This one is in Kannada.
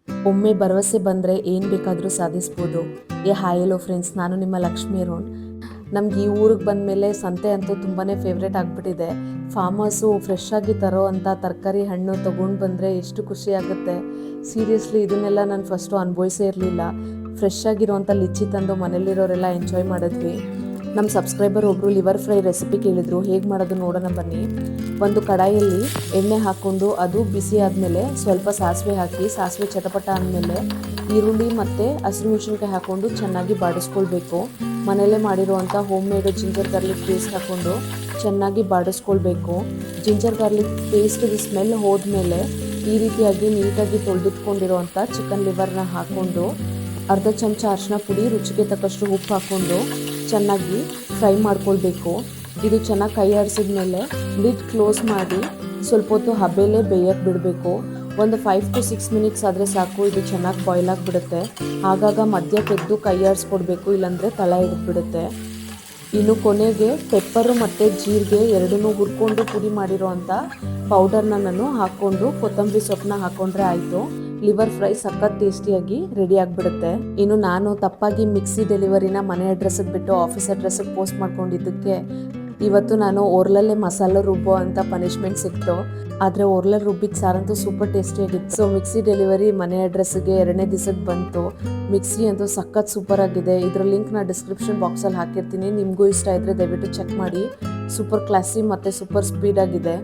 ಒಮ್ಮೆ ಭರವಸೆ ಬಂದರೆ ಏನು ಬೇಕಾದರೂ ಸಾಧಿಸ್ಬೋದು. ಹಾಯ್ ಹಲೋ ಫ್ರೆಂಡ್ಸ್, ನಾನು ನಿಮ್ಮ ಲಕ್ಷ್ಮಿ ಅರುಣ್. ನಮ್ಗೆ ಈ ಊರಿಗೆ ಬಂದಮೇಲೆ ಸಂತೆ ಅಂತೂ ತುಂಬಾ ಫೇವ್ರೇಟ್ ಆಗಿಬಿಟ್ಟಿದೆ. ಫಾರ್ಮರ್ಸು ಫ್ರೆಶ್ ಆಗಿ ತರೋ ಅಂಥ ತರಕಾರಿ ಹಣ್ಣು ತೊಗೊಂಡು ಬಂದರೆ ಎಷ್ಟು ಖುಷಿ ಆಗುತ್ತೆ. ಸೀರಿಯಸ್ಲಿ ಇದನ್ನೆಲ್ಲ ನಾನು ಫಸ್ಟು ಅನುಭವಿಸೇ ಇರಲಿಲ್ಲ. ಫ್ರೆಶ್ ಆಗಿರೋವಂಥ ಲಿಚ್ಚಿ ತಂದು ಮನೇಲಿರೋರೆಲ್ಲ ಎಂಜಾಯ್ ಮಾಡಿದ್ವಿ. ನಮ್ಮ ಸಬ್ಸ್ಕ್ರೈಬರ್ ಒಬ್ಬರು ಲಿವರ್ ಫ್ರೈ ರೆಸಿಪಿ ಕೇಳಿದರು. ಹೇಗೆ ಮಾಡೋದು ನೋಡೋಣ ಬನ್ನಿ. ಒಂದು ಕಡಾಯಲ್ಲಿ ಎಣ್ಣೆ ಹಾಕ್ಕೊಂಡು ಅದು ಬಿಸಿ ಆದಮೇಲೆ ಸ್ವಲ್ಪ ಸಾಸಿವೆ ಹಾಕಿ, ಸಾಸಿವೆ ಚಟಪಟ ಆದಮೇಲೆ ಈರುಳ್ಳಿ ಮತ್ತು ಹಸಿಮೆಣಸಿನ್ಕಾಯಿ ಹಾಕ್ಕೊಂಡು ಚೆನ್ನಾಗಿ ಬಾಡಿಸ್ಕೊಳ್ಬೇಕು. ಮನೆಯಲ್ಲೇ ಮಾಡಿರುವಂಥ home made ginger garlic paste ಹಾಕ್ಕೊಂಡು ಚೆನ್ನಾಗಿ ಬಾಡಿಸ್ಕೊಳ್ಬೇಕು. ಜಿಂಜರ್ ಗಾರ್ಲಿಕ್ ಪೇಸ್ಟ್ಗೆ ಸ್ಮೆಲ್ ಹೋದ್ಮೇಲೆ ಈ ರೀತಿಯಾಗಿ ನೀಟಾಗಿ ತೊಳೆದಿಟ್ಕೊಂಡಿರೋವಂಥ ಚಿಕನ್ ಲಿವರ್ನ ಹಾಕ್ಕೊಂಡು ಅರ್ಧ ಚಮಚ ಅರಿಶಿನ ಪುಡಿ, ರುಚಿಗೆ ತಕ್ಕಷ್ಟು ಉಪ್ಪು ಹಾಕ್ಕೊಂಡು ಚೆನ್ನಾಗಿ ಫ್ರೈ ಮಾಡ್ಕೊಳ್ಬೇಕು. ಇದು ಚೆನ್ನಾಗಿ ಕೈ ಆಡಿಸಿದ್ಮೇಲೆ ಲಿಡ್ ಕ್ಲೋಸ್ ಮಾಡಿ ಸ್ವಲ್ಪ ಹೊತ್ತು ಹಬೆಲೇ ಬೇಯಕ್ಕೆ ಬಿಡಬೇಕು. ಒಂದು 5 to 6 ಮಿನಿಟ್ಸ್ ಆದರೆ ಸಾಕು. ಇದು ಚೆನ್ನಾಗಿ ಬಾಯ್ಲ್ ಆಗಿಬಿಡುತ್ತೆ. ಆಗಾಗ ಮಧ್ಯ ತೆಗೆದು ಕೈ ಆಡಿಸ್ಕೊಡ್ಬೇಕು, ಇಲ್ಲಾಂದರೆ ತಳ ಹಿಡಿದ್ಬಿಡುತ್ತೆ. ಇನ್ನು ಕೊನೆಗೆ ಪೆಪ್ಪರು ಮತ್ತು ಜೀರಿಗೆ ಎರಡನ್ನೂ ಹುರ್ಕೊಂಡು ಪುಡಿ ಮಾಡಿರೋ ಅಂಥ ಪೌಡರ್ನ ನಾನು ಹಾಕ್ಕೊಂಡು ಕೊತ್ತಂಬರಿ ಸೊಪ್ಪನ್ನ ಹಾಕ್ಕೊಂಡ್ರೆ ಆಯಿತು. ಲಿವರ್ ಫ್ರೈ ಸಖತ್ ಟೇಸ್ಟಿಯಾಗಿ ರೆಡಿ ಆಗಿಬಿಡುತ್ತೆ. ಇನ್ನು ನಾನು ತಪ್ಪಾಗಿ ಮಿಕ್ಸಿ ಡೆಲಿವರಿನ ಮನೆ ಅಡ್ರೆಸ್ಸಿಗೆ ಬಿಟ್ಟು ಆಫೀಸ್ ಅಡ್ರೆಸ್ಸಿಗೆ ಪೋಸ್ಟ್ ಮಾಡ್ಕೊಂಡಿದ್ದಕ್ಕೆ ಇವತ್ತು ನಾನು ಓರ್ಲಲ್ಲೇ ಮಸಾಲೆ ರುಬ್ಬೋ ಅಂತ ಪನಿಷ್ಮೆಂಟ್ ಸಿಕ್ತು. ಆದರೆ ಓರ್ಲಲ್ಲಿ ರುಬ್ಬಿದ ಸಾರಂತೂ ಸೂಪರ್ ಟೇಸ್ಟಿಯಾಗಿತ್ತು. ಸೊ ಮಿಕ್ಸಿ ಡೆಲಿವರಿ ಮನೆ ಅಡ್ರೆಸ್ಸಿಗೆ 2ನೇ ದಿವಸಕ್ಕೆ ಬಂತು. ಮಿಕ್ಸಿ ಅಂತೂ ಸಖತ್ ಸೂಪರ್ ಆಗಿದೆ. ಇದರ ಲಿಂಕ್ ನಾನು ಡಿಸ್ಕ್ರಿಪ್ಷನ್ ಬಾಕ್ಸಲ್ಲಿ ಹಾಕಿರ್ತೀನಿ. ನಿಮಗೂ ಇಷ್ಟ ಇದ್ದರೆ ದಯವಿಟ್ಟು ಚೆಕ್ ಮಾಡಿ. ಸೂಪರ್ ಕ್ಲಾಸಿ ಮತ್ತು ಸೂಪರ್ ಸ್ಪೀಡ್ ಆಗಿದೆ.